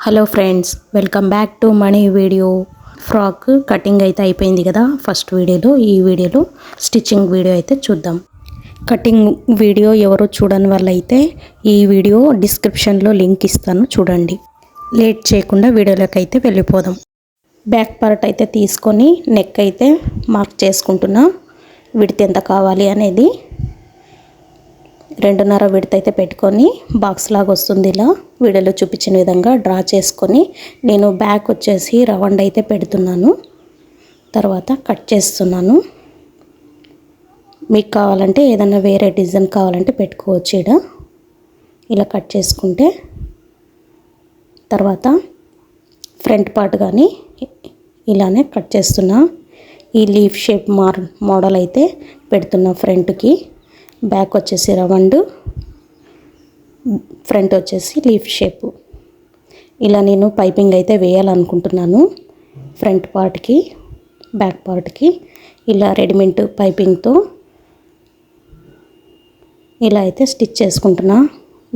Hello friends, welcome back to money video. Frock cutting అయితే అయిపోయింది కదా ఫస్ట్ వీడియోలో. ఈ వీడియోలో స్టిచ్చింగ్ వీడియో అయితే చూద్దాం. కటింగ్ వీడియో ఎవరో చూడని వాళ్ళైతే ఈ వీడియో డిస్క్రిప్షన్లో లింక్ ఇస్తాను, చూడండి. లేట్ చేయకుండా వీడియోలోకి అయితే వెళ్ళిపోదాం. బ్యాక్ పార్ట్ అయితే తీసుకొని నెక్ అయితే మార్క్ చేసుకుంటున్నా. విడ్త్ ఎంత కావాలి అనేది 2.5 విడ్త్ అయితే పెట్టుకొని బాక్స్ లాగా వస్తుంది. ఇలా వీడియోలో చూపించిన విధంగా డ్రా చేసుకొని నేను బ్యాక్ వచ్చేసి రౌండ్ అయితే పెడుతున్నాను. తర్వాత కట్ చేస్తున్నాను. మీకు కావాలంటే ఏదైనా వేరే డిజైన్ కావాలంటే పెట్టుకోవచ్చు. ఇలా కట్ చేసుకుంటే తర్వాత ఫ్రంట్ పార్ట్ కానీ ఇలానే కట్ చేస్తున్నా. ఈ లీఫ్ షేప్ మోడల్ అయితే పెడుతున్నా ఫ్రంట్కి. బ్యాక్ వచ్చేసి రౌండ్, ఫ్రంట్ వచ్చేసి లీఫ్ షేప్. ఇలా నేను పైపింగ్ అయితే వేయాలనుకుంటున్నాను. ఫ్రంట్ పార్ట్కి బ్యాక్ పార్ట్కి ఇలా రెడీమేడ్ పైపింగ్తో ఇలా అయితే స్టిచ్ చేసుకుంటున్నా.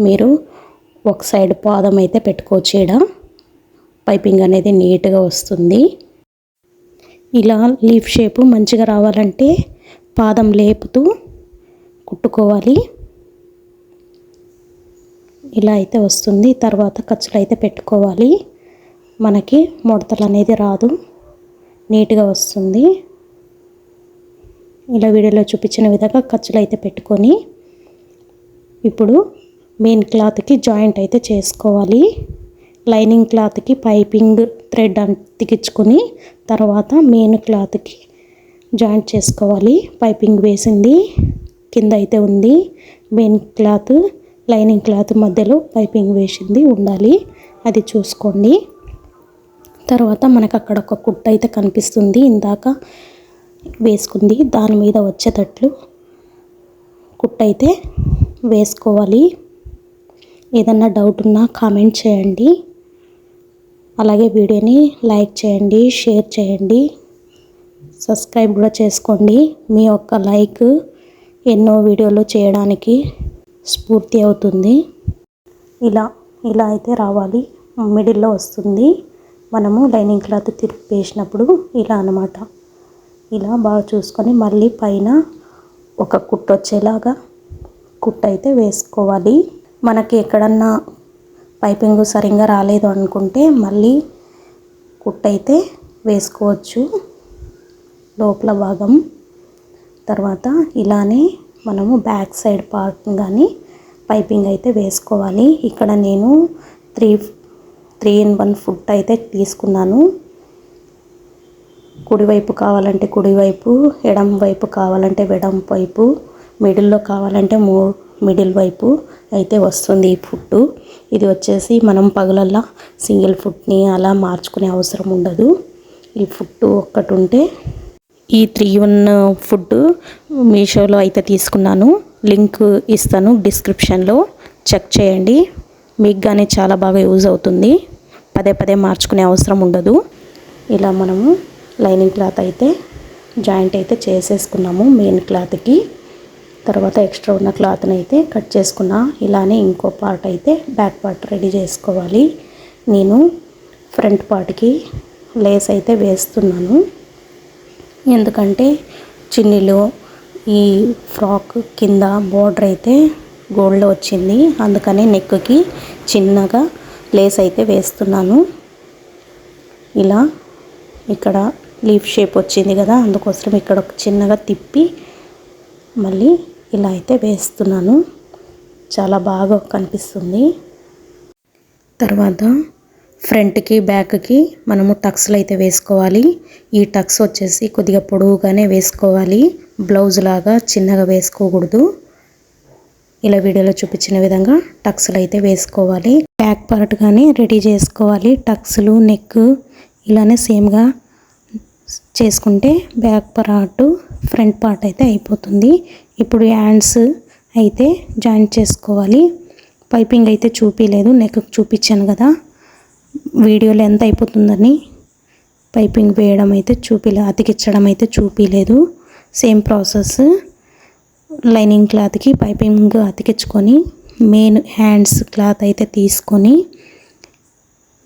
మీరు ఒక సైడ్ పాదం అయితే పెట్టుకోవచ్చు. పైపింగ్ అనేది నీట్గా వస్తుంది. ఇలా లీఫ్ షేప్ మంచిగా రావాలంటే పాదం లేపుతూ కుట్టుకోవాలి. ఇలా అయితే వస్తుంది. తర్వాత ఖర్చులు అయితే పెట్టుకోవాలి. మనకి ముడతలు అనేది రాదు, నీట్గా వస్తుంది. ఇలా వీడియోలో చూపించిన విధంగా ఖర్చులు అయితే పెట్టుకొని ఇప్పుడు మెయిన్ క్లాత్కి జాయింట్ అయితే చేసుకోవాలి. లైనింగ్ క్లాత్కి పైపింగ్ థ్రెడ్ అతికించుకొని తర్వాత మెయిన్ క్లాత్కి జాయింట్ చేసుకోవాలి. పైపింగ్ వేసింది కింద అయితే ఉంది. మెయిన్ క్లాత్ లైనింగ్ క్లాత్ మధ్యలో పైపింగ్ వేసింది ఉండాలి, అది చూసుకోండి. తర్వాత మనకు అక్కడ ఒక కుట్టు అయితే కనిపిస్తుంది, ఇందాక వేసుకుంది. దాని మీద వచ్చేటట్లు కుట్టు అయితే వేసుకోవాలి. ఏదన్నా డౌట్ ఉన్నా కామెంట్ చేయండి. అలాగే వీడియోని లైక్ చేయండి, షేర్ చేయండి, సబ్స్క్రైబ్ కూడా చేసుకోండి. మీ యొక్క లైక్ ఎన్నో వీడియోలు చేయడానికి స్ఫూర్తి అవుతుంది. ఇలా అయితే రావాలి. మిడిల్లో వస్తుంది. మనము లైనింగ్ క్లాత్ తిరిపేసినప్పుడు ఇలా అన్నమాట. ఇలా బాగా చూసుకొని మళ్ళీ పైన ఒక కుట్టు వచ్చేలాగా కుట్టు అయితే వేసుకోవాలి. మనకి ఎక్కడన్నా పైపింగ్ సరిగ్గా రాలేదు అనుకుంటే మళ్ళీ కుట్టు అయితే వేసుకోవచ్చు లోపల భాగం. తర్వాత ఇలానే మనము బ్యాక్ సైడ్ పార్ట్ కానీ పైపింగ్ అయితే వేసుకోవాలి. ఇక్కడ నేను 3-in-1 ఫుట్ అయితే తీసుకున్నాను. కుడివైపు కావాలంటే కుడివైపు, ఎడమ వైపు కావాలంటే ఎడమ వైపు, మిడిల్లో కావాలంటే మిడిల్ వైపు అయితే వస్తుంది ఈ ఫుట్. ఇది వచ్చేసి మనం పగులల్లా సింగిల్ ఫుట్ని అలా మార్చుకునే అవసరం ఉండదు. ఈ ఫుట్ ఒక్కటి ఉంటే ఈ 3-in-1 ఫుడ్ మీషోలో అయితే తీసుకున్నాను. లింక్ ఇస్తాను డిస్క్రిప్షన్లో, చెక్ చేయండి. మీకు కానీ చాలా బాగా యూజ్ అవుతుంది. పదే మార్చుకునే అవసరం ఉండదు. ఇలా మనము లైనింగ్ క్లాత్ అయితే జాయింట్ అయితే చేసేసుకున్నాము మెయిన్ క్లాత్కి. తర్వాత ఎక్స్ట్రా ఉన్న క్లాత్ని అయితే కట్ చేసుకున్నా. ఇలానే ఇంకో పార్ట్ అయితే బ్యాక్ పార్ట్ రెడీ చేసుకోవాలి. నేను ఫ్రంట్ పార్ట్కి లేస్ అయితే వేస్తున్నాను. ఎందుకంటే చిన్నీలో ఈ ఫ్రాక్ కింద బోర్డర్ అయితే గోల్డ్లో వచ్చింది, అందుకని నెక్కి చిన్నగా లేస్ అయితే వేస్తున్నాను. ఇలా ఇక్కడ లీఫ్ షేప్ వచ్చింది కదా, అందుకోసం ఇక్కడ చిన్నగా తిప్పి మళ్ళీ ఇలా అయితే వేస్తున్నాను. చాలా బాగా కనిపిస్తుంది. తర్వాత ఫ్రంట్కి బ్యాక్కి మనము టక్స్లు అయితే వేసుకోవాలి. ఈ టక్స్ వచ్చేసి కొద్దిగా పొడవుగానే వేసుకోవాలి, బ్లౌజ్ లాగా చిన్నగా వేసుకోకూడదు. ఇలా వీడియోలో చూపించిన విధంగా టక్స్లు అయితే వేసుకోవాలి. బ్యాక్ పార్ట్ కానీ రెడీ చేసుకోవాలి. టక్స్లు నెక్ ఇలానే సేమ్గా చేసుకుంటే బ్యాక్ పార్ట్ ఫ్రంట్ పార్ట్ అయితే అయిపోతుంది. ఇప్పుడు హ్యాండ్స్ అయితే జాయింట్ చేసుకోవాలి. పైపింగ్ అయితే చూపించలేదు, నెక్ చూపించాను కదా వీడియోలో ఎంత అయిపోతుందని. పైపింగ్ వేయడం అయితే అతికించడం అయితే చూపించలేదు. సేమ్ ప్రాసెస్ లైనింగ్ క్లాత్కి పైపింగ్ అతికించుకొని మెయిన్ హ్యాండ్స్ క్లాత్ అయితే తీసుకొని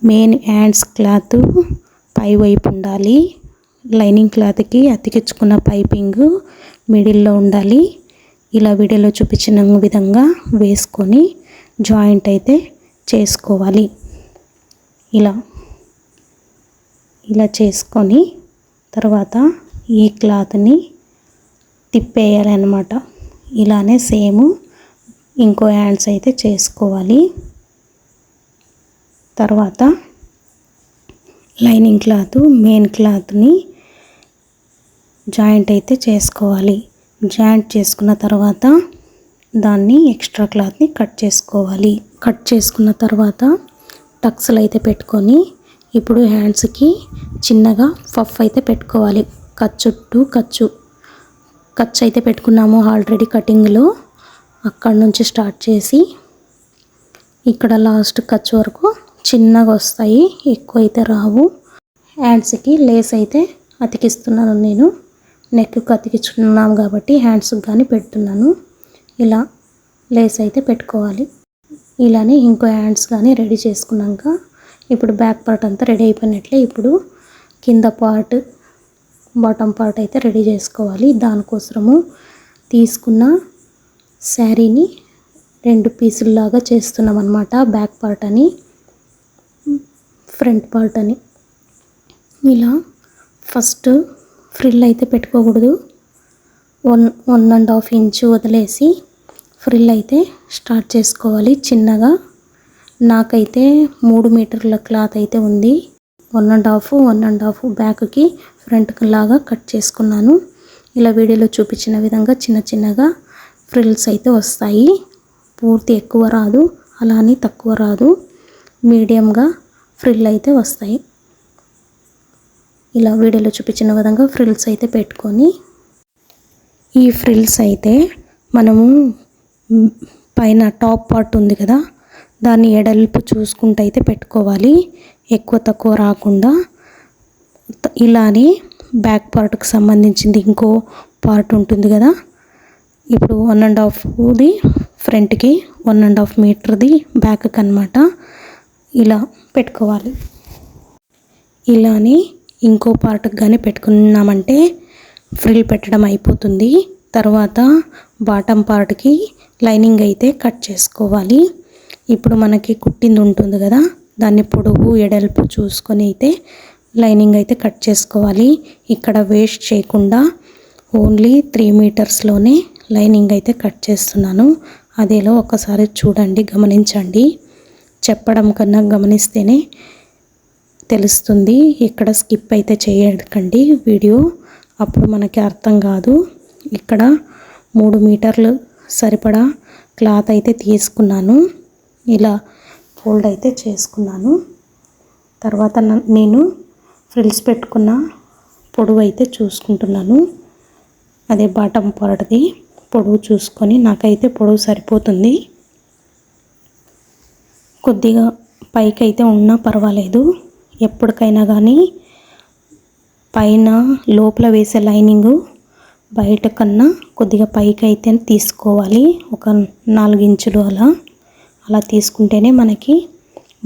మెయిన్ హ్యాండ్స్ క్లాత్ పై వైపు ఉండాలి. లైనింగ్ క్లాత్కి అతికించుకున్న పైపింగ్ మిడిల్లో ఉండాలి. ఇలా వీడియోలో చూపించిన విధంగా వేసుకొని జాయింట్ అయితే చేసుకోవాలి. ఇలా చేసుకొని తర్వాత ఈ క్లాత్ని తిప్పేయాలి అన్నమాట. ఇలానే సేమ్ ఇంకో హ్యాండ్స్ అయితే చేసుకోవాలి. తర్వాత లైనింగ్ క్లాత్ మెయిన్ క్లాత్ని జాయింట్ అయితే చేసుకోవాలి. జాయింట్ చేసుకున్న తర్వాత దాన్ని ఎక్స్ట్రా క్లాత్ని కట్ చేసుకోవాలి. కట్ చేసుకున్న తర్వాత టక్స్లు అయితే పెట్టుకొని ఇప్పుడు హ్యాండ్స్కి చిన్నగా పఫ్ అయితే పెట్టుకోవాలి. ఖర్చు అయితే పెట్టుకున్నాము ఆల్రెడీ కటింగ్లో. అక్కడ నుంచి స్టార్ట్ చేసి ఇక్కడ లాస్ట్ ఖర్చు వరకు చిన్నగా వస్తాయి, ఎక్కువ అయితే రావు. హ్యాండ్స్కి లేస్ అయితే అతికిస్తున్నాను నేను. నెక్కి అతికించుకున్నాం కాబట్టి హ్యాండ్స్కి కానీ పెడుతున్నాను. ఇలా లేస్ అయితే పెట్టుకోవాలి. ఇలానే ఇంకో హ్యాండ్స్ కానీ రెడీ చేసుకున్నాక ఇప్పుడు బ్యాక్ పార్ట్ అంతా రెడీ అయిపోయినట్లే. ఇప్పుడు కింద పార్ట్ బాటమ్ పార్ట్ అయితే రెడీ చేసుకోవాలి. దానికోసము తీసుకున్న శారీని 2 పీసుల్లాగా చేస్తున్నాం అన్నమాట. బ్యాక్ పార్ట్ అని ఫ్రంట్ పార్ట్ అని. ఇలా ఫస్ట్ ఫ్రిల్ అయితే పెట్టుకోకూడదు. 1.5 ఇంచు వదిలేసి ఫ్రిల్ అయితే స్టార్ట్ చేసుకోవాలి చిన్నగా. నాకైతే 3 మీటర్ల క్లాత్ అయితే ఉంది. 1.5 బ్యాక్కి ఫ్రంట్కి లాగా కట్ చేసుకున్నాను. ఇలా వీడియోలో చూపించిన విధంగా చిన్నగా ఫ్రిల్స్ అయితే వస్తాయి. పూర్తి ఎక్కువ రాదు, అలానే తక్కువ రాదు, మీడియంగా ఫ్రిల్ అయితే వస్తాయి. ఇలా వీడియోలో చూపించిన విధంగా ఫ్రిల్స్ అయితే పెట్టుకొని ఈ ఫ్రిల్స్ అయితే మనము పైన టాప్ పార్ట్ ఉంది కదా, దాన్ని ఎడల్పు చూసుకుంటూ అయితే పెట్టుకోవాలి, ఎక్కువ తక్కువ రాకుండా. ఇలానే బ్యాక్ పార్ట్కి సంబంధించింది ఇంకో పార్ట్ ఉంటుంది కదా, ఇప్పుడు 1.5ది ఫ్రంట్కి, 1.5 మీటర్ది బ్యాక్కి అన్నమాట. ఇలా పెట్టుకోవాలి. ఇలానే ఇంకో పార్ట్కి కానీ పెట్టుకున్నామంటే ఫ్రిల్ పెట్టడం అయిపోతుంది. తర్వాత బాటమ్ పార్ట్కి లైనింగ్ అయితే కట్ చేసుకోవాలి. ఇప్పుడు మనకి కుట్టింది ఉంటుంది కదా, దాన్ని పొడవు ఎడల్పు చూసుకొని అయితే లైనింగ్ అయితే కట్ చేసుకోవాలి. ఇక్కడ వేస్ట్ చేయకుండా ఓన్లీ 3 మీటర్స్లోనే లైనింగ్ అయితే కట్ చేస్తున్నాను. అదేలో ఒకసారి చూడండి, గమనించండి. చెప్పడం కన్నా గమనిస్తేనే తెలుస్తుంది. ఇక్కడ స్కిప్ అయితే చేయకండి వీడియో, అప్పుడు మనకి అర్థం కాదు. ఇక్కడ 3 మీటర్లు సరిపడా క్లాత్ అయితే తీసుకున్నాను. ఇలా ఫోల్డ్ అయితే చేసుకున్నాను. తర్వాత నేను ఫ్రిల్స్ పెట్టుకున్న పొడవు అయితే చూసుకుంటున్నాను. అదే బాటమ్ పార్ట్ది పొడవు చూసుకొని నాకైతే పొడవు సరిపోతుంది. కొద్దిగా పైకి అయితే ఉన్నా పర్వాలేదు. ఎప్పటికైనా కానీ పైన లోపల వేసే లైనింగ్ బయట కన్నా కొద్దిగా పైకి అయితే తీసుకోవాలి. ఒక 4 ఇంచులు అలా తీసుకుంటేనే మనకి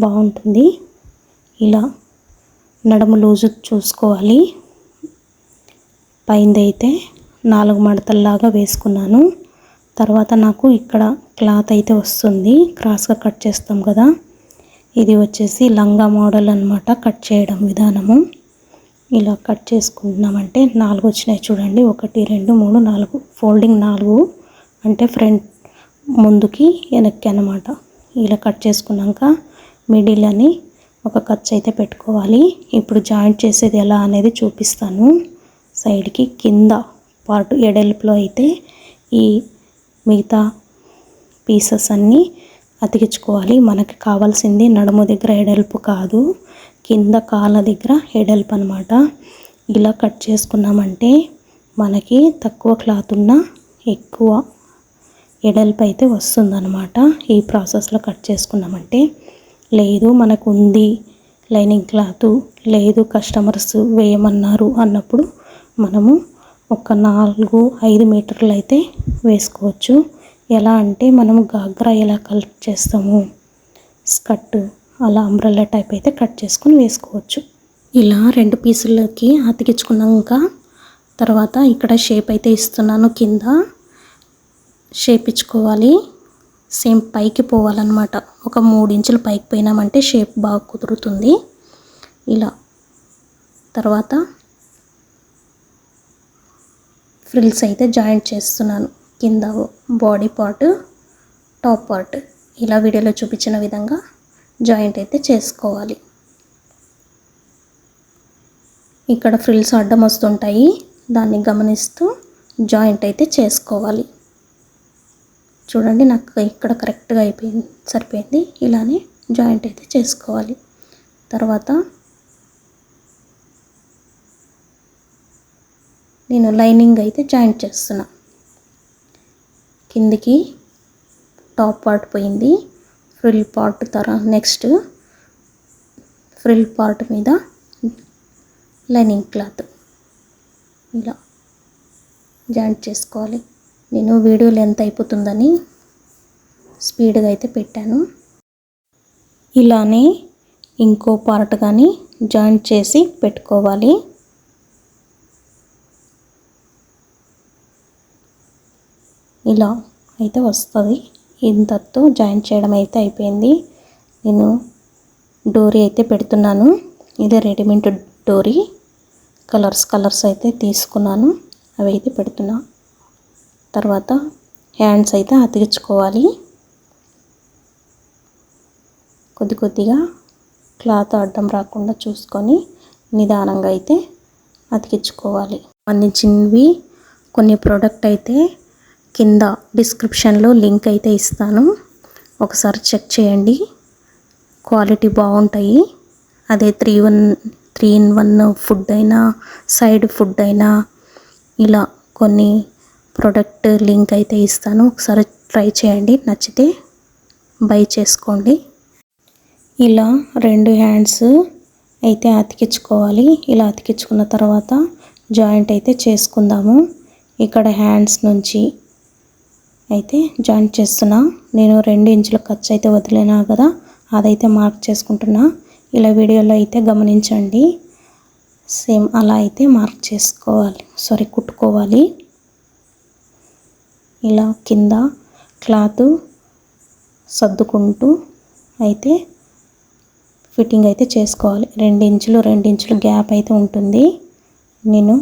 బాగుంటుంది. ఇలా నడుము లూజు చూసుకోవాలి. పైందైతే 4 మడతల్లాగా వేసుకున్నాను. తర్వాత నాకు ఇక్కడ క్లాత్ అయితే వస్తుంది, క్రాస్గా కట్ చేస్తాం కదా, ఇది వచ్చేసి లంగా మోడల్ అన్నమాట. కట్ చేయడం విధానము ఇలా కట్ చేసుకుంటున్నామంటే 4 వచ్చినాయి చూడండి. 1 2 3 4 ఫోల్డింగ్ 4 అంటే ఫ్రంట్ ముందుకి వెనక్కి అన్నమాట. ఇలా కట్ చేసుకున్నాక మిడిల్ అని ఒక ఖర్చు అయితే పెట్టుకోవాలి. ఇప్పుడు జాయింట్ చేసేది ఎలా అనేది చూపిస్తాను. సైడ్కి కింద పార్ట్ ఎడల్పులో అయితే ఈ మిగతా పీసెస్ అన్నీ అతికించుకోవాలి. మనకి కావాల్సింది నడుము దగ్గర ఎడల్పు కాదు, కింద కాళ్ళ దగ్గర ఎడల్పు అన్నమాట. ఇలా కట్ చేసుకున్నామంటే మనకి తక్కువ క్లాత్ ఉన్న ఎక్కువ ఎడల్పు అయితే వస్తుందన్నమాట. ఈ ప్రాసెస్లో కట్ చేసుకున్నామంటే. లేదు మనకు ఉంది లైనింగ్ క్లాత్, లేదు కస్టమర్స్ వేయమన్నారు అన్నప్పుడు మనము ఒక 4-5 మీటర్లు అయితే వేసుకోవచ్చు. ఎలా అంటే మనము గాగ్రా ఎలా కట్ చేస్తాము, స్కర్ట్ అలా అంబ్రెల్లా టైప్ అయితే కట్ చేసుకొని వేసుకోవచ్చు. ఇలా 2 పీసులకి అతికించుకున్నాక తర్వాత ఇక్కడ షేప్ అయితే ఇస్తున్నాను. కింద షేప్ ఇచ్చుకోవాలి. సేమ్ పైకి పోవాలన్నమాట. ఒక 3 ఇంచులు పైకి పోయినామంటే షేప్ బాగా కుదురుతుంది. ఇలా తర్వాత ఫ్రిల్స్ అయితే జాయింట్ చేస్తున్నాను. కింద బాడీ పార్ట్, టాప్ పార్ట్ ఇలా వీడియోలో చూపించిన విధంగా జాయింట్ అయితే చేసుకోవాలి. ఇక్కడ ఫ్రిల్స్ అడ్డం వస్తుంటాయి, దాన్ని గమనిస్తూ జాయింట్ అయితే చేసుకోవాలి. చూడండి, నాకు ఇక్కడ కరెక్ట్గా సరిపోయింది. ఇలానే జాయింట్ అయితే చేసుకోవాలి. తర్వాత నేను లైనింగ్ అయితే జాయింట్ చేస్తున్నా. కిందికి టాప్ పార్ట్ పోయింది, frill part next frill part మీద లైనింగ్ క్లాత్ ఇలా జాయింట్ చేసుకోవాలి. నేను వీడియో లెంత్ అయిపోతుందని స్పీడ్గా అయితే పెట్టాను. ఇలానే ఇంకో పార్ట్ కానీ జాయింట్ చేసి పెట్టుకోవాలి. ఇలా అయితే వస్తుంది. ఇంతతో జాయింట్ చేయడం అయితే అయిపోయింది. నేను డోరీ అయితే పెడుతున్నాను. ఇది రెడీమేడ్ డోరీ, కలర్స్ అయితే తీసుకున్నాను, అవి అయితే పెడుతున్నా. తర్వాత హ్యాండ్స్ అయితే అతికించుకోవాలి. కొద్దిగా క్లాత్ అడ్డం రాకుండా చూసుకొని నిదానంగా అయితే అతికించుకోవాలి. సంబంధించినవి కొన్ని ప్రోడక్ట్ అయితే కింద డిస్క్రిప్షన్లో లింక్ అయితే ఇస్తాను, ఒకసారి చెక్ చేయండి. క్వాలిటీ బాగుంటాయి. అదే 3-in-1 ఫుడ్ అయినా, సైడ్ ఫుడ్ అయినా, ఇలా కొన్ని ప్రోడక్ట్ లింక్ అయితే ఇస్తాను, ఒకసారి ట్రై చేయండి. నచ్చితే బై చేసుకోండి. ఇలా 2 హ్యాండ్స్ అయితే అతికించుకోవాలి. ఇలా అతికించుకున్న తర్వాత జాయింట్ అయితే చేసుకుందాము. ఇక్కడ హ్యాండ్స్ నుంచి అయితే జాయింట్ చేస్తున్నా. నేను 2 ఇంచుల ఖర్చు అయితే వదిలేనా కదా, అదైతే మార్క్ చేసుకుంటున్నా. ఇలా వీడియోలో అయితే గమనించండి. సేమ్ అలా అయితే మార్క్ చేసుకోవాలి, కుట్టుకోవాలి. ఇలా కింద క్లాత్ సర్దుకుంటూ అయితే ఫిట్టింగ్ అయితే చేసుకోవాలి. 2 ఇంచులు గ్యాప్ అయితే ఉంటుంది. నేను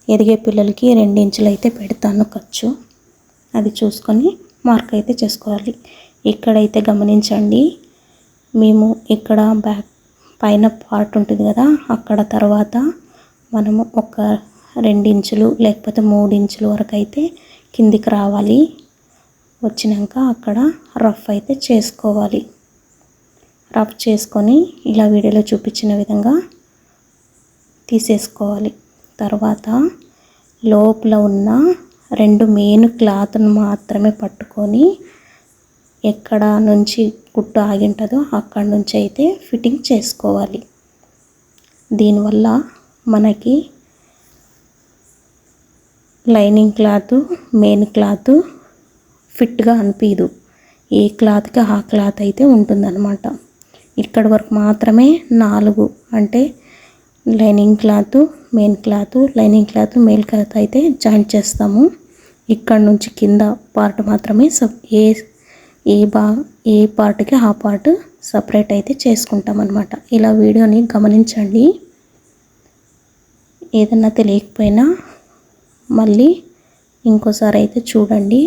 ఎదిగే పిల్లలకి 2 ఇంచులు అయితే పెడతాను ఖర్చు, అది చూసుకొని మార్క్ అయితే చేసుకోవాలి. ఇక్కడైతే గమనించండి, మేము ఇక్కడ బ్యాక్ పైన పార్ట్ ఉంటుంది కదా, అక్కడ తర్వాత మనము ఒక 2 ఇంచులు లేకపోతే 3 ఇంచుల వరకు అయితే కిందికి రావాలి. వచ్చినాక అక్కడ రఫ్ అయితే చేసుకోవాలి. రఫ్ చేసుకొని ఇలా వీడియోలో చూపించిన విధంగా తీసేసుకోవాలి. తర్వాత లోపల ఉన్న 2 మెయిన్ క్లాత్ను మాత్రమే పట్టుకొని ఎక్కడ నుంచి కుట్టు ఆగింటుందో అక్కడ నుంచి అయితే ఫిట్టింగ్ చేసుకోవాలి. దీనివల్ల మనకి లైనింగ్ క్లాత్, మెయిన్ క్లాత్ ఫిట్గా అనిపించదు. ఏ క్లాత్కి ఆ క్లాత్ అయితే ఉంటుందన్నమాట. ఇక్కడి వరకు మాత్రమే 4 అంటే lining cloth, main cloth, lining cloth, main cloth అయితే జాయింట్ చేస్తాము. ఇక్కడ నుంచి కింద పార్ట్ మాత్రమే ఏ పార్ట్కి ఆ పార్ట్ సపరేట్ అయితే చేసుకుంటాం అన్నమాట. ఇలా వీడియోని గమనించండి. ఏదన్నా తెలియకపోయినా మళ్ళీ ఇంకోసారి అయితే చూడండి.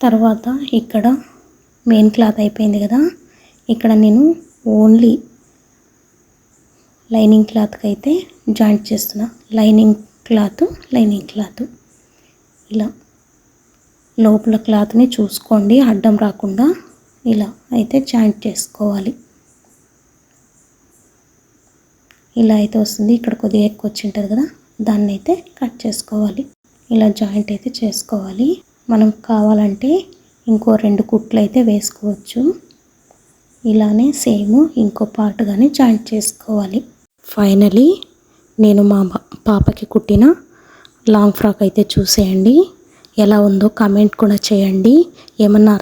తర్వాత ఇక్కడ మెయిన్ క్లాత్ అయిపోయింది కదా, ఇక్కడ నేను ఓన్లీ లైనింగ్ క్లాత్కి అయితే జాయింట్ చేస్తున్నా. లైనింగ్ క్లాత్ ఇలా లోపల క్లాత్ని చూసుకోండి, అడ్డం రాకుండా ఇలా అయితే జాయింట్ చేసుకోవాలి. ఇలా అయితే వస్తుంది. ఇక్కడ కొద్దిగా ఎక్కువ వచ్చి ఉంటుంది కదా, దాన్ని అయితే కట్ చేసుకోవాలి. ఇలా జాయింట్ అయితే చేసుకోవాలి. మనం కావాలంటే ఇంకో 2 కుట్లు అయితే వేసుకోవచ్చు. ఇలానే సేమ్ ఇంకో పార్ట్ కానీ జాయింట్ చేసుకోవాలి. ఫైనలీ నేను మా పాపకి కుట్టిన లాంగ్ ఫ్రాక్ అయితే చూసేయండి. ఎలా ఉందో కామెంట్ కూడా చేయండి. ఏమన్నా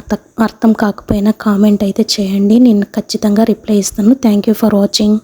అర్థం కాకపోయినా కామెంట్ అయితే చేయండి, నేను ఖచ్చితంగా రిప్లై ఇస్తాను. Thank you for watching.